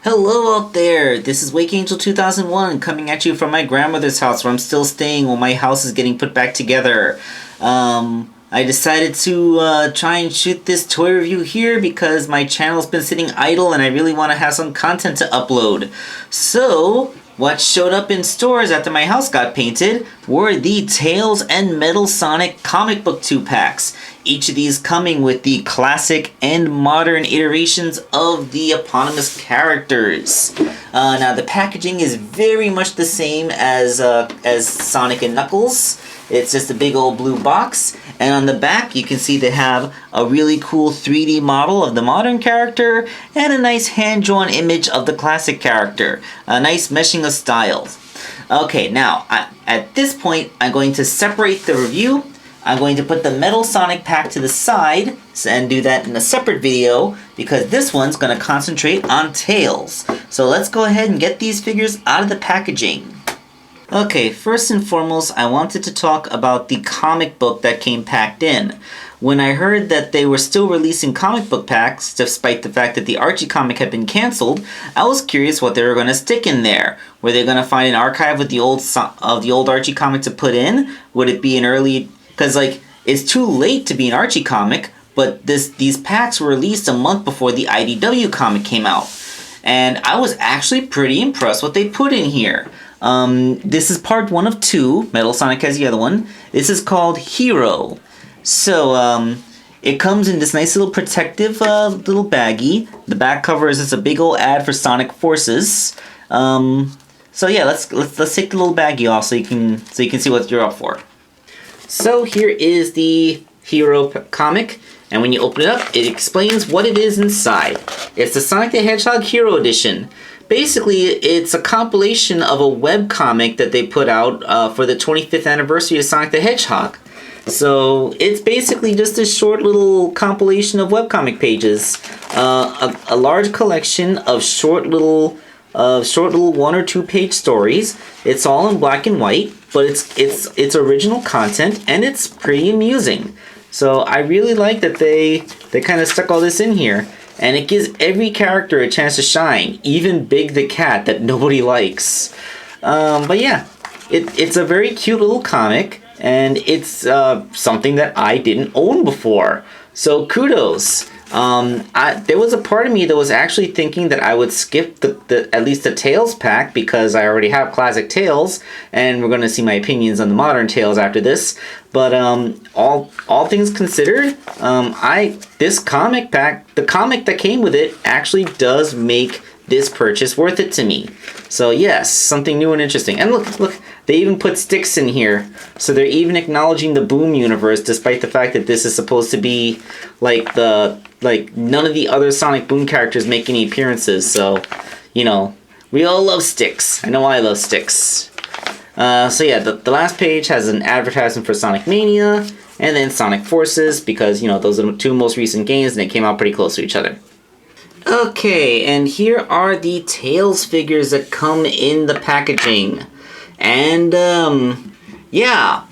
Hello out there, this is Wakeangel2K1 coming at you from my grandmother's house where I'm still staying while my house is getting put back together. I decided to try and shoot this toy review here because my channel's been sitting idle and I really want to have some content to upload. So, what showed up in stores after my house got painted were the Tails and Metal Sonic comic book 2-packs. Each of these coming with the classic and modern iterations of the eponymous characters. Now the packaging is very much the same as Sonic and Knuckles. It's just a big old blue box, and on the back you can see they have a really cool 3D model of the modern character and a nice hand-drawn image of the classic character. A nice meshing of styles. Okay, now at this point I'm going to separate the review. I'm going to put the Metal Sonic pack to the side and do that in a separate video because this one's going to concentrate on Tails. So let's go ahead and get these figures out of the packaging. Okay, first and foremost, I wanted to talk about the comic book that came packed in. When I heard that they were still releasing comic book packs, despite the fact that the Archie comic had been cancelled, I was curious what they were going to stick in there. Were they going to find an archive with the old Archie comic to put in? Would it be an early... Because, it's too late to be an Archie comic, but these packs were released a month before the IDW comic came out. And I was actually pretty impressed what they put in here. This is part 1 of 2. Metal Sonic has the other one. This is called Hero. So, it comes in this nice little protective little baggie. The back cover is just a big old ad for Sonic Forces. So yeah, let's take the little baggie off so you can see what you're up for. So here is the Hero comic, and when you open it up, it explains what it is inside. It's the Sonic the Hedgehog Hero Edition. Basically, it's a compilation of a webcomic that they put out for the 25th anniversary of Sonic the Hedgehog. So it's basically just a short little compilation of webcomic pages. A large collection of short little 1 or 2 page stories. It's all in black and white, but it's original content and it's pretty amusing. So I really like that they kind of stuck all this in here, and it gives every character a chance to shine, even Big the Cat that nobody likes. But yeah, it's a very cute little comic, and it's something that I didn't own before. So kudos. There was a part of me that was actually thinking that I would skip at least the Tails pack because I already have classic Tails, and we're going to see my opinions on the modern Tails after this. But all things considered, this comic pack, the comic that came with it, actually does make this purchase worth it to me. So yes, something new and interesting. And look, they even put sticks in here. So they're even acknowledging the Boom universe, despite the fact that this is supposed to be none of the other Sonic Boom characters make any appearances. So, we all love sticks. I know I love sticks. So yeah, the last page has an advertisement for Sonic Mania, and then Sonic Forces, because, those are the 2 most recent games, and they came out pretty close to each other. Okay, and here are the Tails figures that come in the packaging. And, yeah.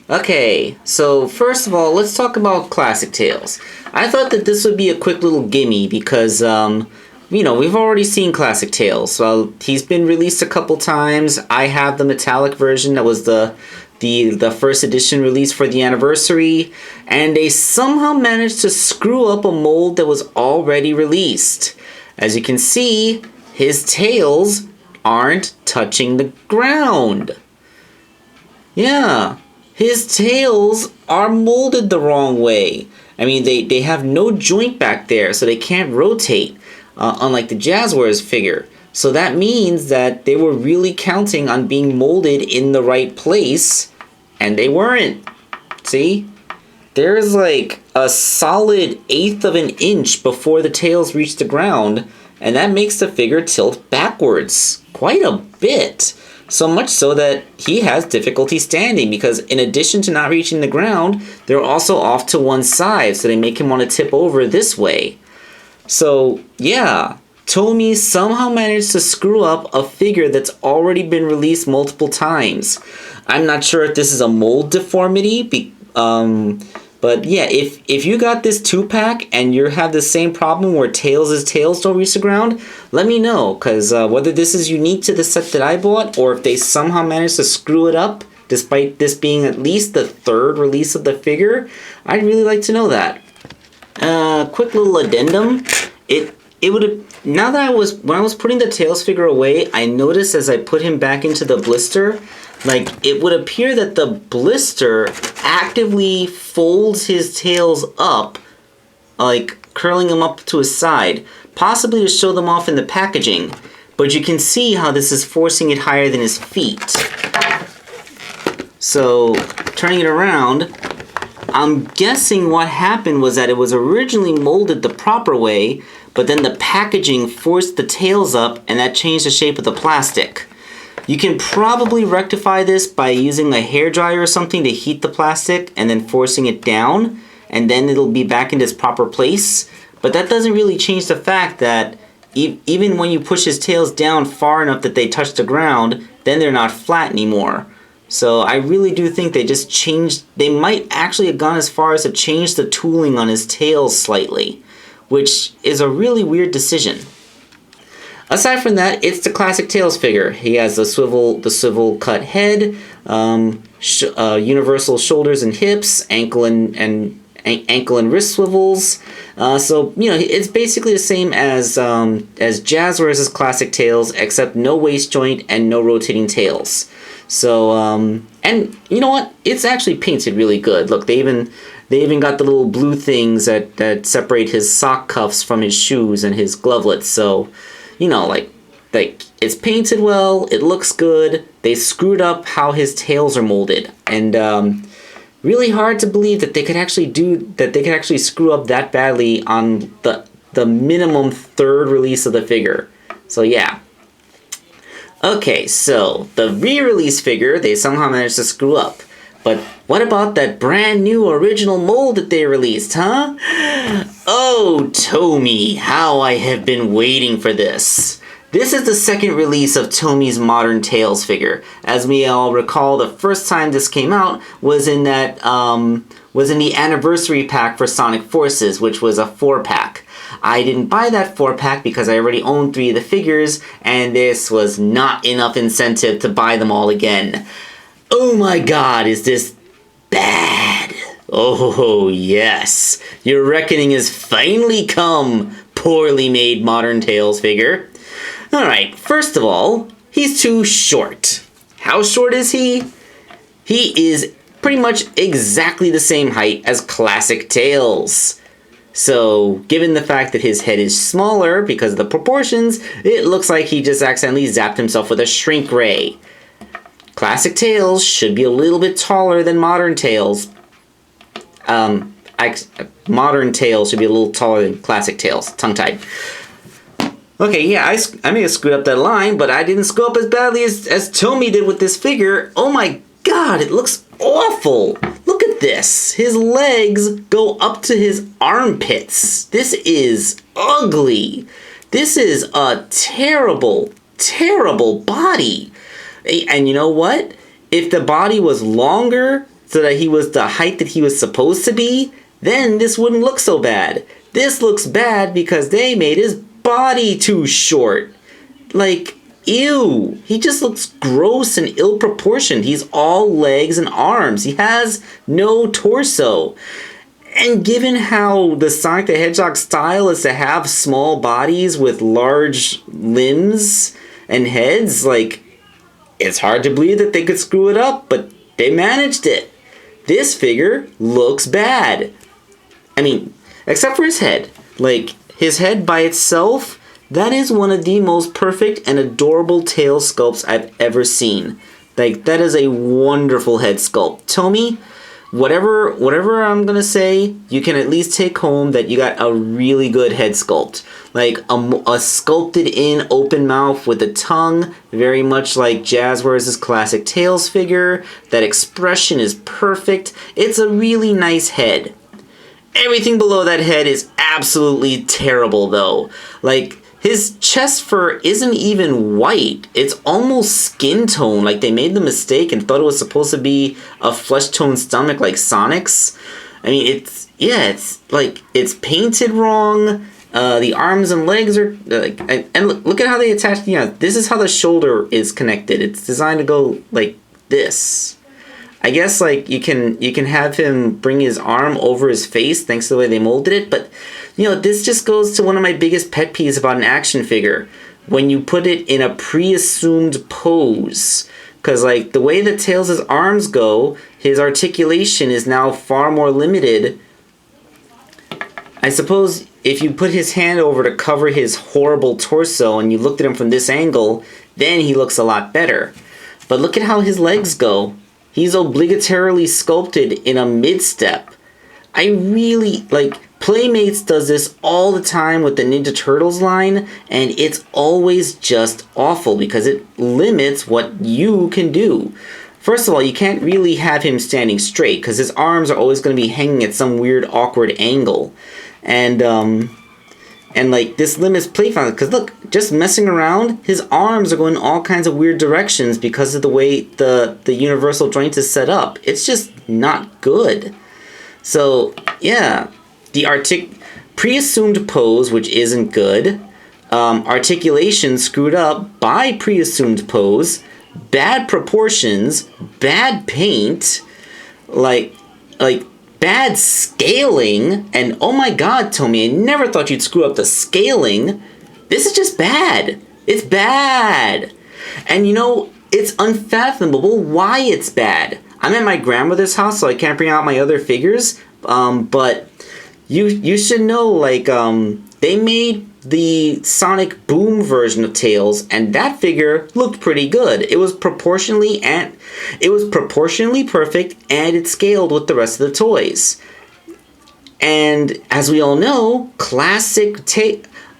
Okay, so first of all, let's talk about classic Tails. I thought that this would be a quick little gimme because, we've already seen classic Tails. So he's been released a couple times. I have the metallic version that was the first edition release for the anniversary, and they somehow managed to screw up a mold that was already released. As you can see, his tails aren't touching the ground. Yeah, his tails are molded the wrong way. I mean, they have no joint back there, so they can't rotate, unlike the Jazzwares figure. So that means that they were really counting on being molded in the right place, and they weren't. See? There's like a solid 1/8 of an inch before the tails reach the ground, and that makes the figure tilt backwards quite a bit. So much so that he has difficulty standing, because in addition to not reaching the ground, they're also off to one side, so they make him want to tip over this way. So, yeah. Tomy somehow managed to screw up a figure that's already been released multiple times. I'm not sure if this is a mold deformity, but But yeah, if you got this 2-pack and you have the same problem where Tails' tails don't reach the ground, let me know, because whether this is unique to the set that I bought, or if they somehow managed to screw it up, despite this being at least the 3rd release of the figure, I'd really like to know that. Quick little addendum. It would have, now that when I was putting the Tails figure away, I noticed as I put him back into the blister, like, it would appear that the blister actively folds his tails up, like, curling them up to his side, possibly to show them off in the packaging. But you can see how this is forcing it higher than his feet. So, turning it around, I'm guessing what happened was that it was originally molded the proper way, but then the packaging forced the tails up, and that changed the shape of the plastic. You can probably rectify this by using a hairdryer or something to heat the plastic and then forcing it down, and then it'll be back in its proper place. But that doesn't really change the fact that even when you push his tails down far enough that they touch the ground, then they're not flat anymore. So I really do think they might actually have gone as far as to change the tooling on his tails slightly, which is a really weird decision. Aside from that, it's the classic Tails figure. He has the swivel cut head, universal shoulders and hips, ankle and wrist swivels. So you know, it's basically the same as Jazzwares' classic Tails, except no waist joint and no rotating tails. So and you know what? It's actually painted really good. Look, they even got the little blue things that separate his sock cuffs from his shoes and his glovelets. So, you know, like it's painted well, it looks good. They screwed up how his tails are molded, and really hard to believe that they could actually screw up that badly on the minimum 3rd release of the figure. So yeah. Okay, so the re-release figure they somehow managed to screw up. But what about that brand new original mold that they released, huh? Oh, Tomy, how I have been waiting for this. This is the 2nd release of Tomy's modern Tails figure. As we all recall, the first time this came out was in the anniversary pack for Sonic Forces, which was a 4-pack. I didn't buy that 4-pack because I already owned 3 of the figures, and this was not enough incentive to buy them all again. Oh my god, is this bad? Oh yes, your reckoning has finally come, poorly made modern Tails figure. Alright, first of all, he's too short. How short is he? He is pretty much exactly the same height as classic Tails. So, given the fact that his head is smaller because of the proportions, it looks like he just accidentally zapped himself with a shrink ray. Classic Tails should be a little bit taller than modern Tails. Modern Tails should be a little taller than classic Tails. Tongue-tied. Okay, yeah, I may have screwed up that line, but I didn't screw up as badly as Tomy did with this figure. Oh my god, it looks awful! Look at this! His legs go up to his armpits. This is ugly. This is a terrible, terrible body. And you know what? If the body was longer, so that he was the height that he was supposed to be, then this wouldn't look so bad. This looks bad because they made his body too short. Like, ew. He just looks gross and ill-proportioned. He's all legs and arms. He has no torso. And given how the Sonic the Hedgehog style is to have small bodies with large limbs and heads, like, it's hard to believe that they could screw it up, but they managed it. This figure looks bad. I mean, except for his head. Like, his head by itself, that is one of the most perfect and adorable tail sculpts I've ever seen. Like, that is a wonderful head sculpt. Tomy, whatever I'm gonna say, you can at least take home that you got a really good head sculpt. Like, a sculpted in open mouth with a tongue, very much like Jazzwares' classic Tails figure. That expression is perfect. It's a really nice head. Everything below that head is absolutely terrible, though. Like, his chest fur isn't even white. It's almost skin tone. Like, they made the mistake and thought it was supposed to be a flesh tone stomach like Sonic's. I mean, it's like, it's painted wrong. The arms and legs are like, and look at how they attach. You know, this is how the shoulder is connected. It's designed to go like this. I guess like you can have him bring his arm over his face thanks to the way they molded it. But you know, this just goes to one of my biggest pet peeves about an action figure, when you put it in a pre-assumed pose. Because like the way that Tails' arms go, his articulation is now far more limited. I suppose if you put his hand over to cover his horrible torso and you looked at him from this angle, then he looks a lot better. But look at how his legs go. He's obligatorily sculpted in a mid-step. I really, like, Playmates does this all the time with the Ninja Turtles line, and it's always just awful because it limits what you can do. First of all, you can't really have him standing straight because his arms are always going to be hanging at some weird, awkward angle. And like, this limits play fun, because look, just messing around, his arms are going in all kinds of weird directions because of the way the universal joint is set up. It's just not good. So, yeah, the pre-assumed pose, which isn't good, articulation screwed up by pre-assumed pose, bad proportions, bad paint, like bad scaling, and oh my god, Tommy, I never thought you'd screw up the scaling. This is just bad. It's bad. And you know, it's unfathomable why it's bad. I'm at my grandmother's house, so I can't bring out my other figures, but you should know, like, they made the Sonic Boom version of Tails, and that figure looked pretty good. It was proportionally perfect, and it scaled with the rest of the toys. And as we all know, classic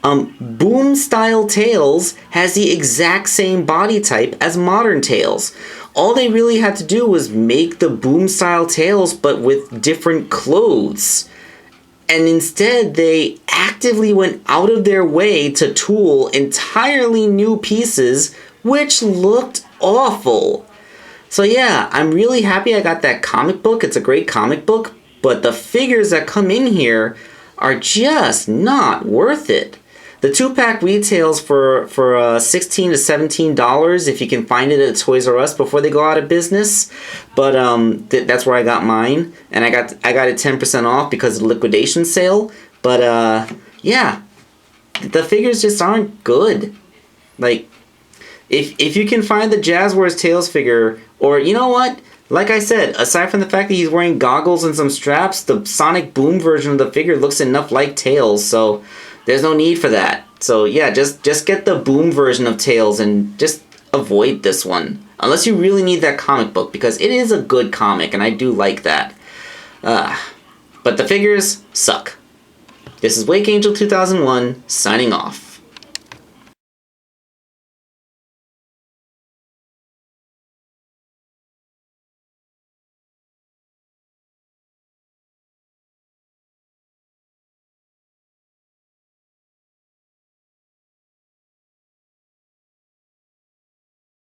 Boom style Tails has the exact same body type as modern Tails. All they really had to do was make the Boom style Tails, but with different clothes. And instead, they actively went out of their way to tool entirely new pieces, which looked awful. So yeah, I'm really happy I got that comic book. It's a great comic book, but the figures that come in here are just not worth it. The 2-pack retails for $16 to $17 if you can find it at Toys R Us before they go out of business. But that's where I got mine, and I got it 10% off because of the liquidation sale. But yeah, the figures just aren't good. Like, if you can find the Jazz Wars Tails figure, or you know what? Like I said, aside from the fact that he's wearing goggles and some straps, the Sonic Boom version of the figure looks enough like Tails, so there's no need for that. So yeah, just get the Boom version of Tails and just avoid this one. Unless you really need that comic book, because it is a good comic, and I do like that. But the figures suck. This is Wakeangel2K1 signing off.